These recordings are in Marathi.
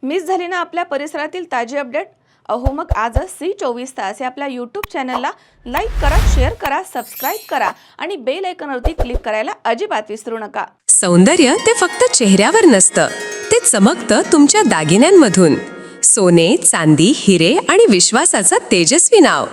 मिस झाली ना आपल्या परिसरातील ताजी अपडेट? अहो मग आजच C24 तास या आपल्या यूट्यूब चॅनलला लाईक करा, शेअर करा, सबस्क्राईब करा आणि बेल आयकॉनवरती क्लिक करायला अजिबात विसरू नका. सौंदर्य ते फक्त चेहऱ्यावर नसतं, ते चमकतं तुमच्या दागिन्यांमधून. सोने, चांदी, हिरे आणि विश्वासाचं तेजस्वी नाव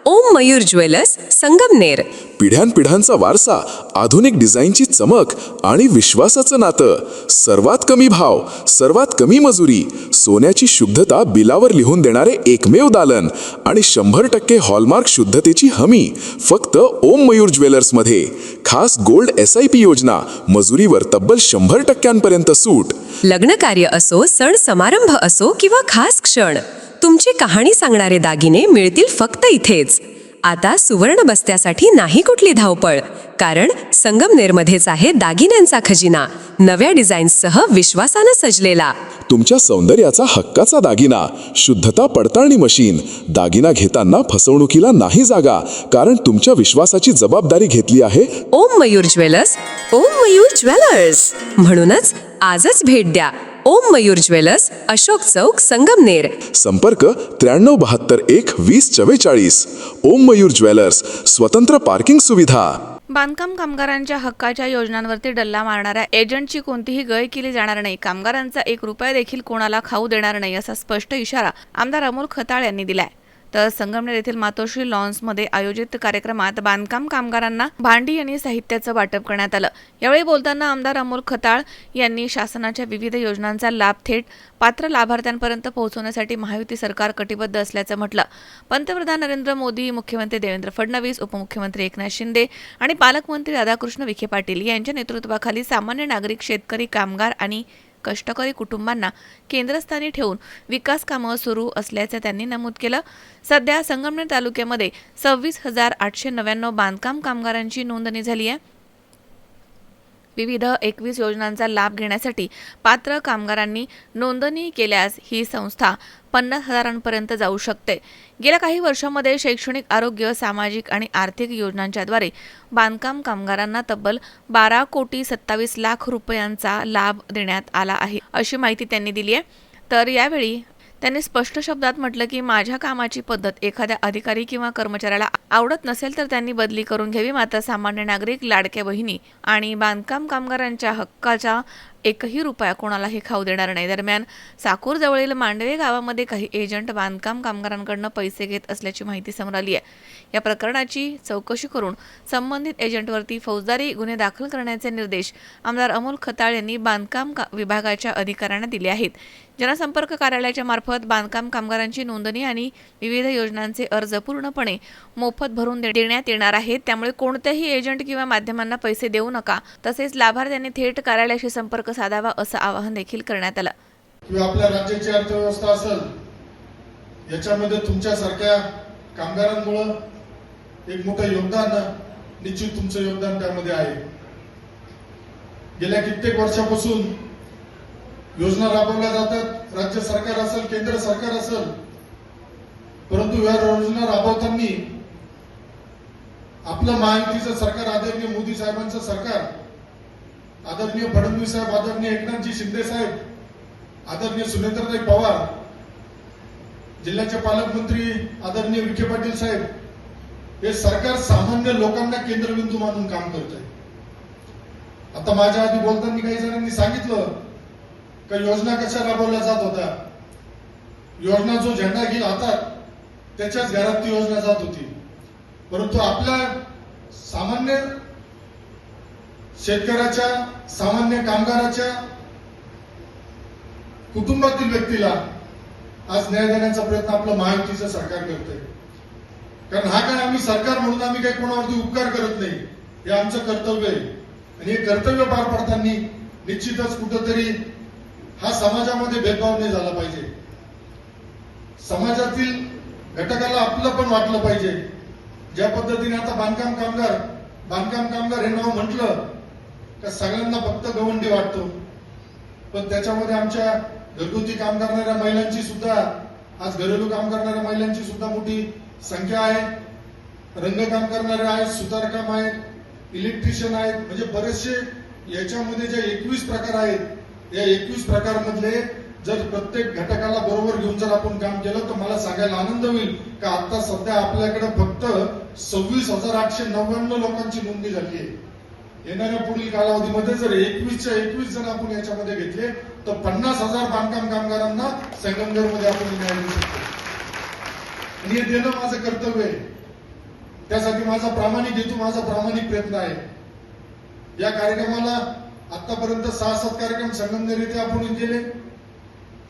ओम मयूर ज्वेलर्स, संगमनेर. पिढ्यानपिढ्यांचा वारसा, आधुनिक डिझाईनची चमक आणि विश्वासाचं नातं. सर्वात कमी भाव, सर्वात कमी मजुरी, सोन्याची शुद्धता बिलावर लिहून देणारे एकमेव दालन आणि 100% हॉलमार्क शुद्धतेची हमी फक्त ओम मयूर ज्वेलर्समध्ये. खास गोल्ड SIP योजना, मजुरीवर तब्बल 100% सूट. लग्न कार्य असो, सण समारंभ असो किंवा खास क्षण, तुमची कहाणी सांगणारे दागिने मिळतील फक्त इथेच. आता सुवर्ण बस्त्यासाठी नाही कुठली धावपळ, कारण संगमनेरमध्येच आहे दागिन्यांचा खजिना, नव्या डिझाईन्ससह विश्वासानं सजलेला. तुमच्या सौंदर्याचा हक्काचा दागिना, शुद्धता पडताळणी मशीन. दागिना घेताना फसवणुकीला नाही जागा, कारण तुमच्या विश्वासाची जबाबदारी घेतली आहे ओम मयूर ज्वेलर्स. ओम मयूर ज्वेलर्स म्हणूनच आजच भेट द्या. ओम मयूर ज्वेलर्स, अशोक चौक, संगमनेर. संपर्क 9372 ओम मयूर ज्वेलर्स, स्वतंत्र पार्किंग सुविधा. बांधकाम कामगारांच्या हक्काच्या योजनांवरती डल्ला मारणाऱ्या एजंटची कोणतीही गय केली जाणार नाही. कामगारांचा 1 रुपया देखील कोणाला खाऊ देणार नाही, असा स्पष्ट इशारा आमदार अमोल खताळ यांनी दिलाय. तर संगमनेर येथील मातोश्री लॉन्समध्ये आयोजित कार्यक्रमात बांधकाम कामगारांना भांडी आणि साहित्याचं वाटप करण्यात आलं. यावेळी बोलताना आमदार अमोल खताळ यांनी शासनाच्या विविध योजनांचा लाभ थेट पात्र लाभार्थ्यांपर्यंत पोहोचवण्यासाठी महायुती सरकार कटिबद्ध असल्याचं म्हटलं. पंतप्रधान नरेंद्र मोदी, मुख्यमंत्री देवेंद्र फडणवीस, उपमुख्यमंत्री एकनाथ शिंदे आणि पालकमंत्री राधाकृष्ण विखे पाटील यांच्या नेतृत्वाखाली सामान्य नागरिक, शेतकरी, कामगार आणि कष्टकरी कुटुंबांना केंद्रस्थानी ठेवून विकास कामं सुरू असल्याचं त्यांनी नमूद केलं. सध्या संगमनेर तालुक्यामध्ये 26,899 बांधकाम कामगारांची नोंदणी झाली आहे. विविध 21 योजनांचा लाभ घेण्यासाठी पात्र कामगारांनी नोंदणी केल्यास ही संस्था 50,000पर्यंत जाऊ शकते. गेल्या काही वर्षांमध्ये शैक्षणिक, आरोग्य, सामाजिक आणि आर्थिक योजनांच्याद्वारे बांधकाम कामगारांना तब्बल 12,27,00,000 रुपयांचा लाभ देण्यात आला आहे, अशी माहिती त्यांनी दिली आहे. तर यावेळी त्यांनी स्पष्ट शब्दात म्हटलं की माझ्या कामाची पद्धत एखाद्या अधिकारी किंवा कर्मचाऱ्याला आवडत नसेल तर त्यांनी बदली करून घ्यावी. मात्र सामान्य नागरिक, लाडक्या बहिणी आणि बांधकाम कामगारांच्या हक्काचा 1ही रुपया कोणालाही खाऊ देणार नाही. दरम्यान साकूर जवळील मांडवे गावामध्ये काही एजंट बांधकाम कामगारांकडून पैसे घेत असल्याची माहिती समोर आली आहे. या प्रकरणाची चौकशी करून संबंधित एजंटवरती फौजदारी गुन्हे दाखल करण्याचे निर्देश आमदार अमोल खताळ यांनी बांधकाम विभागाच्या अधिकाऱ्यांना दिले आहेत. जनसंपर्क कार्यालयाच्या मार्फत बांधकाम कामगारांची नोंदणी आणि विविध योजनांचे अर्ज पूर्णपणे मोफत भरून देण्यात येणार आहेत. त्यामुळे कोणत्याही एजंट किंवा माध्यमांना पैसे देऊ नका. तसेच लाभार्थ्यांनी थेट कार्यालयाशी संपर्क साधावा, असं आवाहन देखील करण्यात आलं. आपल्या राज्याची अर्थव्यवस्था असेल, याच्यामध्ये तुमच्यासारख्या कामगारांमुळे एक मोठं योगदान, निश्चित तुमचं योगदान त्यामध्ये आहे. गेल्या कित्येक वर्षापासून योजना राबवल्या जातात, राज्य सरकार असेल, केंद्र सरकार असेल, परंतु या योजना राबवताना आपलं महायुतीचं सरकार, आदरणीय मोदी साहेबांचं सरकार, आदरणीय फडणवीस साहेब, आदरणीय एकनाथजी शिंदे साहेब, आदरणीय सुनेत्राताई पवार, जिल्ह्याचे पालकमंत्री आदरणीय विखे पाटील साहेब, हे सरकार सामान्य लोकांना केंद्रबिंदू मानून काम करत आहे. आता माझ्या आधी बोलताना काही जणांनी सांगितलं का योजना कशा राबवल्या जात होत्या. योजना जो झेंडा घेईल हातात त्याच्याच घरात ती योजना जात होती. परंतु आपल्या सामान्य शेतकऱ्याच्या, सामान्य कामगाराच्या कुटुंबातील व्यक्तीला आज न्याय देण्याचा प्रयत्न आपलं महायुतीचं सरकार करतंय. कारण हा काय आम्ही सरकार म्हणून आम्ही काही कोणावरती उपकार करत नाही, हे आमचं कर्तव्य आहे. आणि हे कर्तव्य पार पडताना निश्चितच कुठंतरी हा समाजामध्ये भेदभाव नाही झाला पाहिजे. समाजातील घटकाला आपलं पण वाटलं पाहिजे. ज्या पद्धतीने आता बांधकाम कामगार हे नाव म्हटलं का सगळ्यांना फक्त गवंडी वाटतो, पण त्याच्यामध्ये आमच्या घरगुती काम करणाऱ्या महिलांची सुद्धा, आज घरेलू काम करणाऱ्या महिलांची सुद्धा मोठी संख्या आहे. रंगकाम करणारे आहेत, सुतारकाम आहेत, इलेक्ट्रिशियन आहेत, म्हणजे बरेचसे याच्यामध्ये जे 21 प्रकार आहेत, या 21 प्रकार मधले जर प्रत्येक घटकाला बरोबर घेऊन जर आपण काम केलं तर मला सांगायला आनंद होईल का आता सध्या आपल्याकडे फक्त 26,899 लोकांची नोंदणी झाली आहे. येणाऱ्या पुढील कालावधीमध्ये जर 21च्या 21 जण आपण याच्यामध्ये घेतले तर 50,000 बांधकाम कामगारांना संगमनेरमध्ये आपण न्याय देऊ शकतो. आणि हे देणं माझं कर्तव्य आहे. त्यासाठी माझा प्रामाणिक हेतू, माझा प्रामाणिक प्रयत्न आहे. या कार्यक्रमाला आतापर्यंत 6-7 कार्यक्रम संगमनेर येथे आपण केले.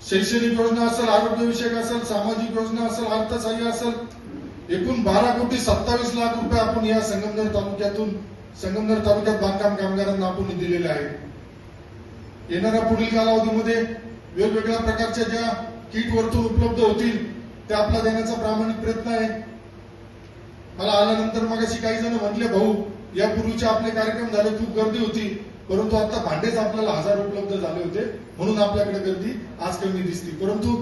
शैक्षणिक योजना असेल, आरोग्य विषयक असेल, सामाजिक योजना असेल, अर्थसहाय्य असेल, एकूण 12,27,00,000 रुपये आपण या संगमनेर तालुक्यात बांधकाम कामगारांना आपण दिलेले आहेत. येणाऱ्या पुढील कालावधीमध्ये वेगवेगळ्या प्रकारच्या ज्या किट वरतून उपलब्ध होतील त्या आपला देण्याचा प्रामाणिक प्रयत्न आहे. मला आल्यानंतर मगाशी काही जण म्हटले, भाऊ यापूर्वीचे आपले कार्यक्रम झाले, खूप गर्दी होती, परंतु आता भांडेच आपल्याला 1000 उपलब्ध झाले होते म्हणून आपल्याकडे गर्दी आज कमी दिसते. परंतु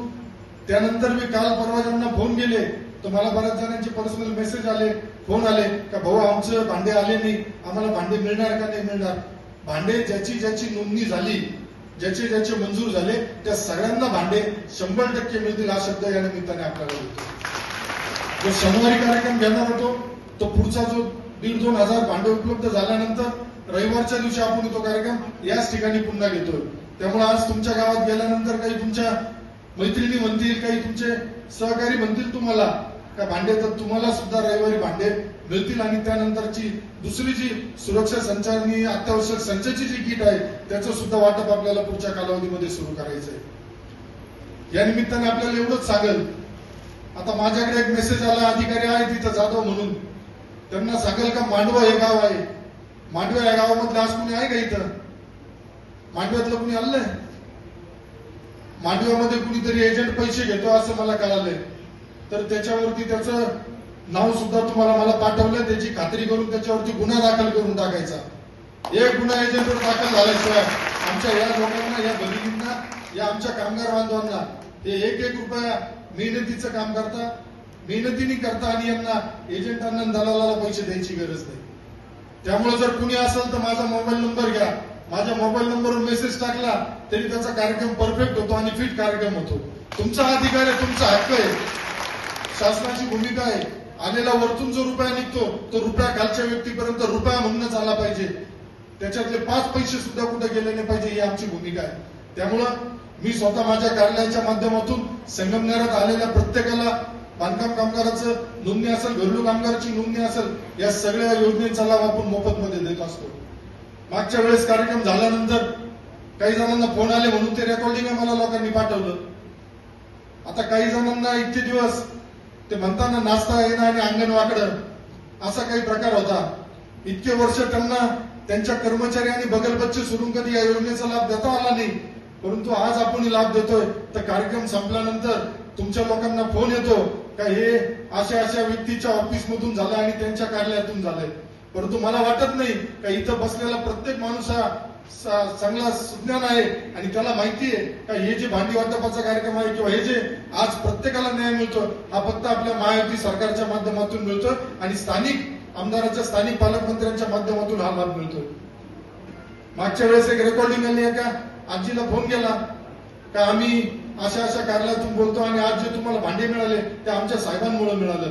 त्यानंतर मी काल परवा ज्यांना फोन केले तर मला बऱ्याच जणांचे पर्सनल मेसेज आले, फोन आले का भाऊ आमचे भांडे आले नाही, आम्हाला भांडे मिळणार का नाही मिळणार. भांडे ज्याची नोंदणी झाली, ज्याचे मंजूर झाले त्या सगळ्यांना भांडे 100% मिळतील हा शब्द या निमित्ताने आपल्याला देतो. जो शनिवारी कार्यक्रम घेणार होतो तो पुढचा जो 1,500-2 हजार भांडे उपलब्ध झाल्यानंतर रविवारच्या दिवशी आपण तो कार्यक्रम याच ठिकाणी पुन्हा घेतोय. त्यामुळे आज तुमच्या गावात गेल्यानंतर काही तुमच्या मैत्रिणी म्हणतील, काही तुमचे सहकारी म्हणतील तुम्हाला का भांडे, तर तुम्हाला सुद्धा रविवारी भांडे मिळतील. आणि त्यानंतरची दुसरी जी सुरक्षा संचारणी अत्यावश्यक संचाची जी किट आहे त्याचं सुद्धा वाटप आपल्याला पुढच्या कालावधीमध्ये सुरू करायचं आहे. या निमित्ताने आपल्याला एवढंच सांगेल, आता माझ्याकडे एक मेसेज आला, अधिकारी आहे तिथं जाधव म्हणून, त्यांना सांगेल का मांडवा हे गाव आहे, मांडवा या गावामधलं आज कुणी आहे का इथं? मांडव्यातलं कुणी आलंय? मांडव्यामध्ये कुणीतरी एजंट पैसे घेतो असं मला कळालंय, तर त्याच्यावरती त्याचं नाव सुद्धा तुम्हाला मला पाठवलं, त्याची खात्री करून त्याच्यावरती गुन्हा दाखल करून टाकायचा. एक गुन्हा एजंटवर दाखल झाल्याशिवाय आमच्या या लोकांना, या भगिनींना, या आमच्या कामगार बांधवांना हे 1-1 रुपया मेहनतीचं काम करता, मेहनतीने करता आणि यांना एजंटांना दलालाला पैसे द्यायची गरज नाही. त्यामुळे जर कुणी असेल तर माझा मोबाईल नंबर घ्या, माझ्या मोबाईल नंबरवर मेसेज टाकला तरी त्याचा कार्यक्रम परफेक्ट होतो आणि फिट कार्यक्रम होतो. तुमचा अधिकार आहे, तुमचा हक्क आहे, शासनाची भूमिका आहे. आलेला वरतून जो रुपया निघतो तो रुपया खालच्या व्यक्तीपर्यंत रुपया म्हणूनच आला पाहिजे, त्याच्यातले 5 पैसे सुद्धा कुठे गेले नाही पाहिजे, ही आमची भूमिका आहे. त्यामुळं मी स्वतः माझ्या कार्यालयाच्या माध्यमातून संगमनेरात आलेल्या प्रत्येकाला बांधकाम कामगाराचं नोंदणी असेल, घरेलू कामगाराची नोंदणी असेल, या सगळ्या योजनेचा लाभ आपण मोफतमध्ये देत असतो. मागच्या वेळेस कार्यक्रम झाल्यानंतर काही जणांना फोन आले म्हणून ते रेकॉर्डिंग मला लोकांनी पाठवलं. आता काही जणांना इतके दिवस ते म्हणताना नाचता येणं आणि अंगण वाकडं असा काही प्रकार होता. इतके वर्ष त्यांना त्यांच्या कर्मचारी आणि बगलबच्चे सोडून कधी या योजनेचा लाभ देता आला नाही, परंतु आज आपण लाभ देतोय. तर कार्यक्रम संपल्यानंतर तुमच्या लोकांना फोन येतो का हे अशा व्यक्तीच्या ऑफिस मधून झालं आणि त्यांच्या कार्यालयातून झालंय. परंतु मला वाटत नाही का इथं बसलेला प्रत्येक माणूस हा चांगला सुज्ञान आहे आणि त्याला माहिती आहे का हे जे भांडी वाटपाचा कार्यक्रम आहे किंवा हे जे आज प्रत्येकाला न्याय मिळतो हा फक्त आपल्या महायुती सरकारच्या माध्यमातून मिळतो आणि स्थानिक आमदाराच्या, स्थानिक पालकमंत्र्यांच्या माध्यमातून हा लाभ मिळतो. मागच्या वेळेस एक रेकॉर्डिंग आली आहे का आजीला फोन केला का आम्ही अशा कार्यालयातून बोलतो आणि आज जे तुम्हाला भांडे मिळाले ते आमच्या साहेबांमुळे मिळालं.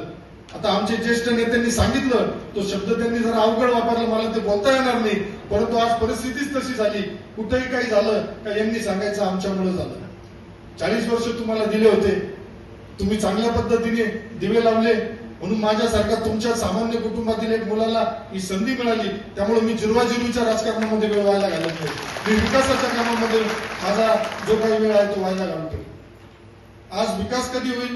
आता आमचे ज्येष्ठ नेत्यांनी सांगितलं, तो शब्द त्यांनी जरा अवघड वापरला, मला ते बोलता येणार नाही, परंतु आज परिस्थितीच तशी झाली, कुठेही काही झालं का यांनी सांगायचं आमच्यामुळे झालं. 40 वर्ष तुम्हाला दिले होते, तुम्ही चांगल्या पद्धतीने दिवे लावले म्हणून माझ्यासारखा तुमच्या सामान्य कुटुंबातील एक मुलाला ही संधी मिळाली. त्यामुळे मी जिरवाजिरवीच्या राजकारणामध्ये वेळ व्हायला घालत नाही, मी विकासाच्या कामामध्ये माझा जो काही वेळ आहे तो व्हायला घालतो. आज विकास कधी होईल?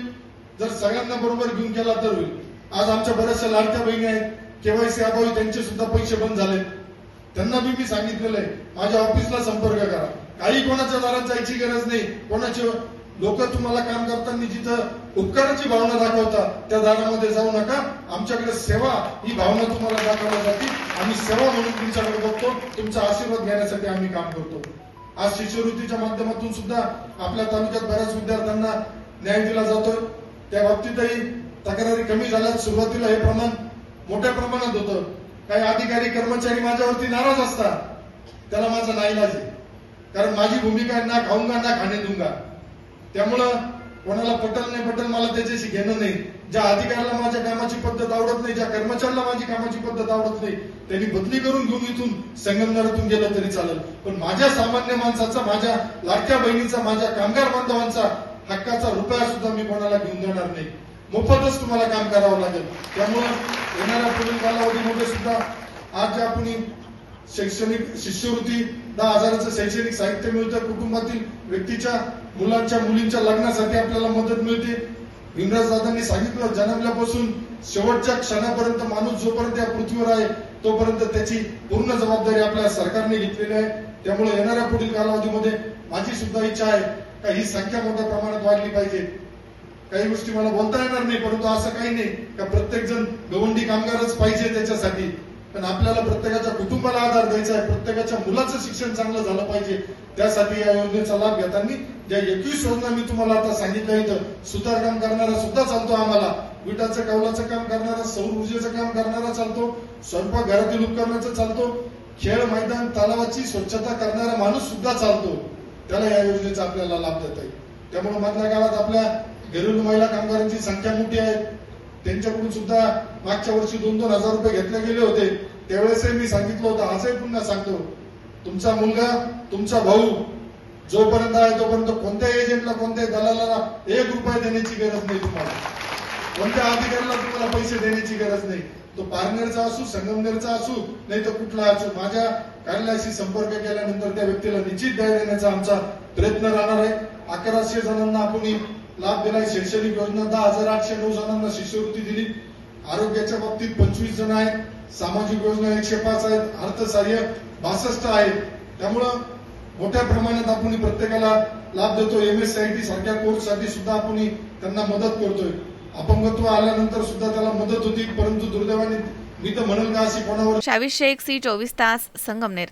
जर सगळ्यांना बरोबर घेऊन केला तर होईल. आज आमच्या बऱ्याचशा लाडक्या बहिणी आहेत, केवायसी अभावी त्यांचे सुद्धा पैसे बंद झाले. त्यांना मी सांगितलेलं आहे माझ्या ऑफिसला संपर्क करा, काही कोणाच्या दारात जायची गरज नाही. कोणाचे लोक तुम्हाला काम करताना जिथं उपकाराची भावना दाखवतात त्या दारामध्ये जाऊ नका. आमच्याकडे सेवा ही भावना तुम्हाला दाखवली जाते, आम्ही सेवा म्हणून तुमच्याकडे बघतो, तुमचा आशीर्वाद घेण्यासाठी आम्ही काम करतो. आज शिष्यवृत्तीच्या माध्यमातून सुद्धा आपल्या तालुक्यात बऱ्याच विद्यार्थ्यांना न्याय दिला जातोय. त्या बाबतीतही तक्रारी कमी झाल्यात. सुरुवातीला हे प्रमाण मोठ्या प्रमाणात होतं. काही अधिकारी कर्मचारी माझ्यावरती नाराज असतात, त्याला माझा नाईलाज आहे, कारण माझी भूमिका आहे ना खाऊंगा ना खाणे दूंगा. त्यामुळं कोणाला पटल नाही पटल मला त्याच्याशी घेणं नाही. ज्या अधिकाऱ्याला माझ्या कामाची पद्धत आवडत नाही, ज्या कर्मचाऱ्याला माझी कामाची पद्धत आवडत नाही, त्यांनी बदली करून घेऊन इथून संगमनेरातून गेलं तरी चालेल. पण माझ्या सामान्य माणसाचा, माझ्या लाडक्या बहिणीचा, माझ्या कामगार बांधवांचा हक्काचा रुपया सुद्धा मी कोणाला घेऊन देणार नाही. मोफतच तुम्हाला काम करावं लागेल. त्यामुळे येणाऱ्या पुढील कालावधीमध्ये सुद्धा आज ज्या आपण शैक्षणिक शिष्यवृत्ती 10,000चं शैक्षणिक साहित्य मिळतं, कुटुंबातील व्यक्तीच्या मुलांच्या मुलींच्या लग्नासाठी आपल्याला मदत मिळते. भीमराज दादांनी सांगितलं, जन्मल्यापासून शेवटच्या क्षणापर्यंत माणूस जोपर्यंत या पृथ्वीवर आहे तोपर्यंत त्याची पूर्ण जबाबदारी आपल्या सरकारने घेतलेली आहे. त्यामुळे येणाऱ्या पुढील कालावधीमध्ये माझी सुद्धा इच्छा आहे का ही संख्या मोठ्या प्रमाणात वाढली पाहिजे. काही गोष्टी मला बोलता येणार नाही, परंतु असं काही नाही का प्रत्येक जण गवंडी कामगारच पाहिजे त्याच्यासाठी. पण आपल्याला प्रत्येकाच्या कुटुंबाला आधार द्यायचा आहे, प्रत्येकाच्या मुलाचं शिक्षण चांगलं झालं पाहिजे. त्यासाठी या योजनेचा लाभ घेताना ज्या 21 योजना मी तुम्हाला आता सांगितल्या, इथं सुतारकाम करणारा सुद्धा चालतो, आम्हाला विटाचं कौलाचं काम करणारा, सौर ऊर्जेचं काम करणारा चालतो, स्वयंपाक घरातील उपकरणाचं चालतो, खेळ मैदान तलावाची स्वच्छता करणारा माणूस सुद्धा चालतो. त्याला या योजनेचा आपल्याला लाभ देता येईल. त्यामुळे मधल्या काळात आपल्या घरेलू महिला कामगारांची संख्या मोठी आहे. त्यांच्याकडून सुद्धा मागच्या वर्षी 2-2 हजार रुपये घेतले गेले होते. त्यावेळेसही मी सांगितलं होतं, आजही पुन्हा सांगतो, तुमचा मुलगा, तुमचा भाऊ जोपर्यंत आहे तोपर्यंत कोणत्याही एजंटला, कोणत्याही दलालाला 1 रुपया देण्याची गरज नाही. तुम्हाला कोणत्या अधिकाऱ्याला तुम्हाला पैसे देण्याची गरज नाही. तो पारनेरचा असू, संगमनेरचा असू, नाही तर कुठला असू, माझ्या कार्यालयाशी संपर्क केल्यानंतर त्या व्यक्तीला निश्चित द्याय देण्याचा आमचा प्रयत्न राहणार आहे. 1100 जणांना आपण लाभ दिलाय. शैक्षणिक योजना 10,809 जणांना शिष्यवृत्ती दिली. आरोग्याच्या बाबतीत 25 जण आहेत. सामाजिक योजना 105 आहेत. अर्थसहाय्य 62 आहेत. त्यामुळं मोठ्या प्रमाणात आपण प्रत्येकाला लाभ देतो. MSCIT सारख्या कोर्ससाठी सुद्धा आपण त्यांना मदत करतोय. अपंगत्व आल्यानंतर सुद्धा त्याला मदत होती, परंतु दुर्दैवाने मी तर म्हणेल का अशी कोणावर. शावीर शेख, C24 तास, संगमनेर.